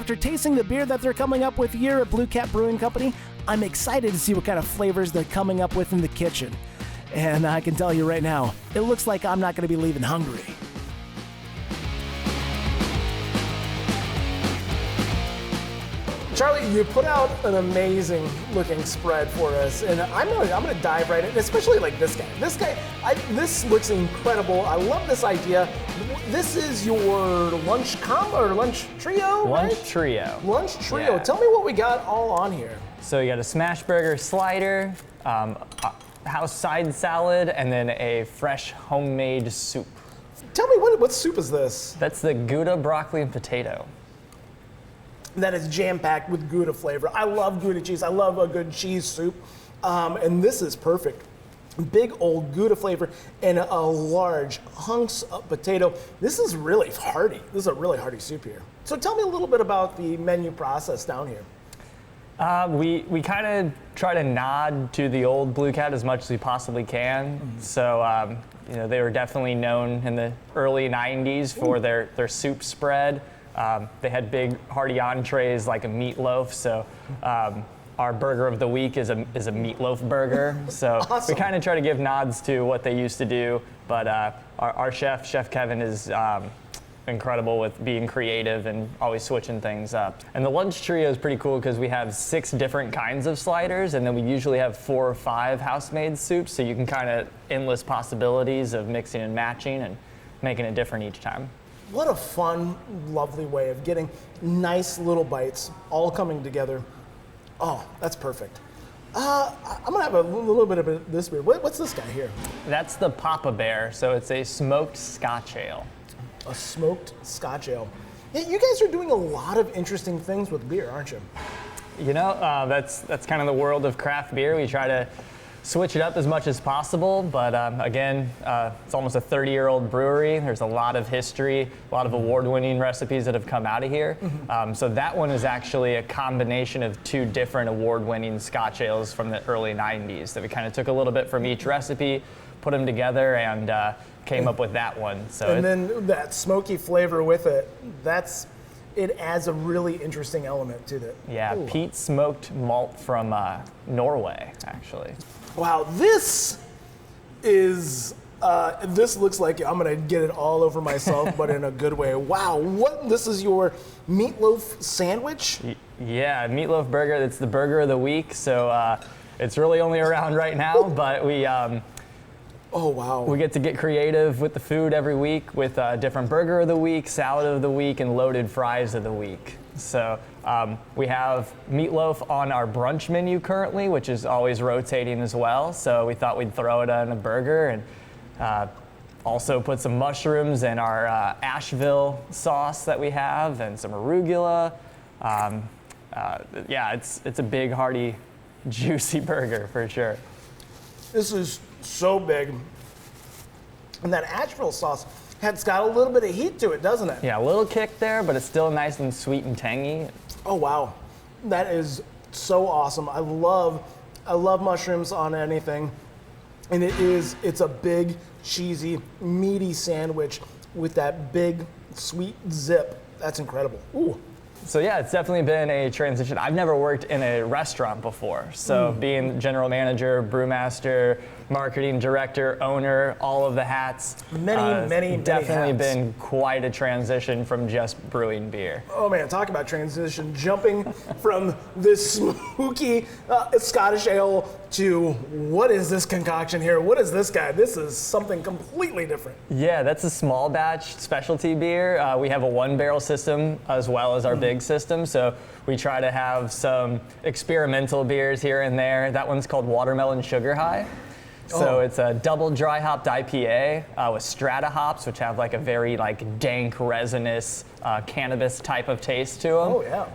after tasting the beer that they're coming up with here at Blue Cat Brewing Company, I'm excited to see what kind of flavors they're coming up with in the kitchen. And I can tell you right now, it looks like I'm not going to be leaving hungry. Charlie, you put out an amazing looking spread for us, and I'm gonna dive right in, especially like this guy. This looks incredible. I love this idea. This is your lunch combo or lunch trio, Lunch right? trio. Lunch trio. Yeah. Tell me what we got all on here. So you got a smash burger slider, a house side salad, and then a fresh homemade soup. Tell me what soup is this? That's the Gouda broccoli and potato. That is jam-packed with Gouda flavor. I love Gouda cheese. I love a good cheese soup. And this is perfect. Big old Gouda flavor and a large hunks of potato. This is really hearty. This is a really hearty soup here. So tell me a little bit about the menu process down here. We kind of try to nod to the old Blue Cat as much as we possibly can. Mm-hmm. So they were definitely known in the early 90s for their soup spread. They had big hearty entrees like a meatloaf, so our burger of the week is a meatloaf burger. So Awesome. We kind of try to give nods to what they used to do, but our Chef Kevin is incredible with being creative and always switching things up. And the lunch trio is pretty cool because we have 6 different kinds of sliders, and then we usually have 4 or 5 house-made soups, so you can kind of endless possibilities of mixing and matching and making it different each time. What a fun, lovely way of getting nice little bites all coming together. Oh, that's perfect. I'm gonna have a little bit of this beer. What's this guy here? That's the Papa Bear, so it's a smoked Scotch ale. A smoked Scotch ale. Yeah, you guys are doing a lot of interesting things with beer, aren't you? You know, that's kind of the world of craft beer. We try to switch it up as much as possible, but again, it's almost a 30-year-old brewery. There's a lot of history, a lot of award-winning recipes that have come out of here. Mm-hmm. So that one is actually a combination of 2 different award-winning Scotch ales from the early 90s that we kind of took a little bit from each recipe, put them together, and came up with that one. So then that smoky flavor with it, it adds a really interesting element to it. Yeah, Ooh. peat smoked malt from Norway, actually. Wow, this looks like I'm gonna get it all over myself, but in a good way. Wow, this is your meatloaf sandwich? Yeah, meatloaf burger. It's the burger of the week, so it's really only around right now, but we oh wow. We get to get creative with the food every week with different burger of the week, salad of the week, and loaded fries of the week. So we have meatloaf on our brunch menu currently, which is always rotating as well. So we thought we'd throw it on a burger and also put some mushrooms in our Asheville sauce that we have and some arugula. Yeah, it's a big, hearty, juicy burger for sure. This is so big. And that Asheville sauce it's got a little bit of heat to it, doesn't it? Yeah, a little kick there, but it's still nice and sweet and tangy. Oh wow, that is so awesome. I love mushrooms on anything, and it's a big, cheesy, meaty sandwich with that big, sweet zip. That's incredible. Ooh. So yeah, it's definitely been a transition. I've never worked in a restaurant before. So being general manager, brewmaster, marketing director, owner, all of the hats. Many definitely hats. Been quite a transition from just brewing beer. Oh man, talk about transition. Jumping from this smoky Scottish ale to what is this concoction here? What is this guy? This is something completely different. Yeah, that's a small batch specialty beer. We have a 1-barrel system as well as our big system. So we try to have some experimental beers here and there. That one's called Watermelon Sugar High. So it's a double dry hopped IPA with strata hops, which have like a very like dank, resinous, cannabis type of taste to them. Oh yeah.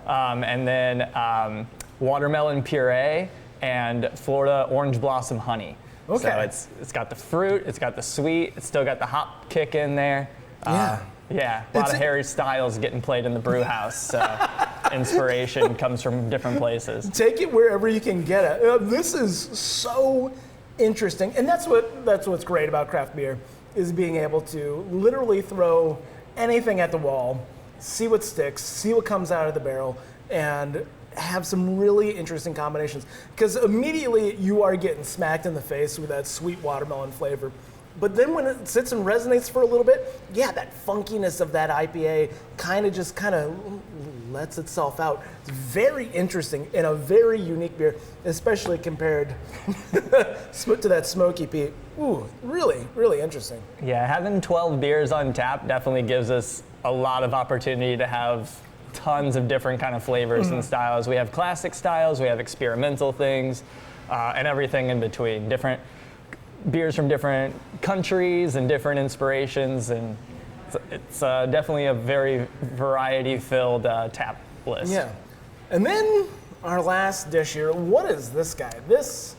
And then watermelon puree and Florida orange blossom honey. Okay. So it's got the fruit, it's got the sweet, it's still got the hop kick in there. Yeah, a lot of Harry Styles getting played in the brew house. So inspiration comes from different places. Take it wherever you can get it. This is so interesting, and that's what's great about craft beer is being able to literally throw anything at the wall see what sticks, see what comes out of the barrel, and have some really interesting combinations. Because immediately you are getting smacked in the face with that sweet watermelon flavor. But then when it sits and resonates for a little bit, yeah, that funkiness of that IPA kind of lets itself out. It's very interesting and a very unique beer, especially compared to that Smoky Pete. Ooh, really, really interesting. Yeah, having 12 beers on tap definitely gives us a lot of opportunity to have tons of different kind of flavors and styles. We have classic styles, we have experimental things, and everything in between. Different beers from different countries and different inspirations, and it's definitely a very variety-filled tap list. Yeah. And then our last dish here, what is this guy? This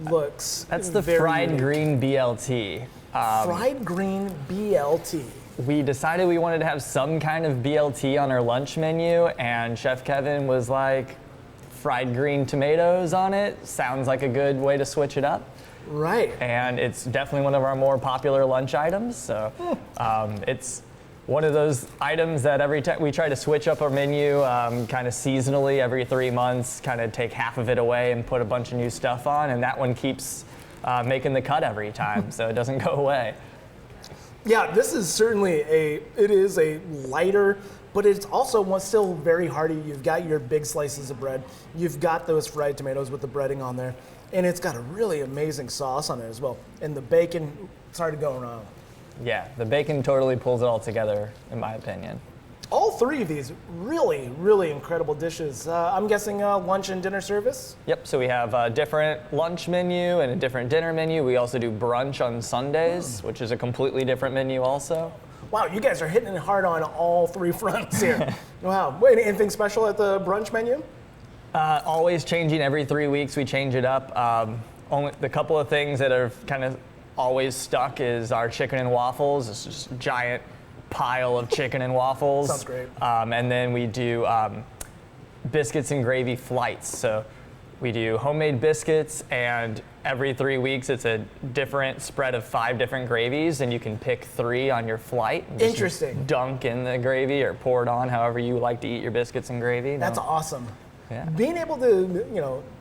looks That's the very fried unique. green BLT. Fried green BLT. We decided we wanted to have some kind of BLT on our lunch menu, and Chef Kevin was like, fried green tomatoes on it sounds like a good way to switch it up. Right. And it's definitely one of our more popular lunch items. So it's one of those items that every time we try to switch up our menu kind of seasonally every 3 months, kind of take half of it away and put a bunch of new stuff on. And that one keeps making the cut every time, so it doesn't go away. Yeah, this is certainly it is a lighter, but it's also still very hearty. You've got your big slices of bread. You've got those fried tomatoes with the breading on there. And it's got a really amazing sauce on it as well. And the bacon, it's hard to go wrong. Yeah, the bacon totally pulls it all together, in my opinion. All three of these really, really incredible dishes. I'm guessing lunch and dinner service? Yep, so we have a different lunch menu and a different dinner menu. We also do brunch on Sundays, which is a completely different menu also. Wow, you guys are hitting it hard on all three fronts here. Wow. Wait, anything special at the brunch menu? Always changing every 3 weeks. We change it up. Only the couple of things that are kind of always stuck is our chicken and waffles. It's just a giant pile of chicken and waffles. Sounds great. And then we do biscuits and gravy flights. So we do homemade biscuits, and every 3 weeks it's a different spread of 5 different gravies, and you can pick 3 on your flight. And just Interesting. Dunk in the gravy or pour it on however you like to eat your biscuits and gravy. That's awesome. Yeah. Being able to,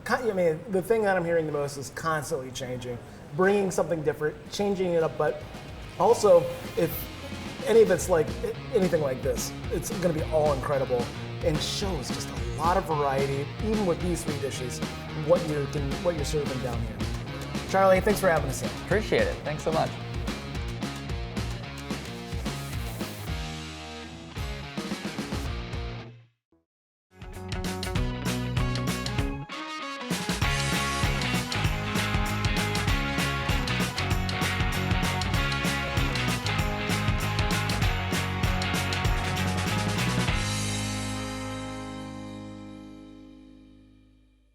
I mean, the thing that I'm hearing the most is constantly changing, bringing something different, changing it up, but also if any of it's like anything like this, it's going to be all incredible and shows just a lot of variety, even with these 3 dishes, what you're serving down here. Charlie, thanks for having us in. Appreciate it. Thanks so much.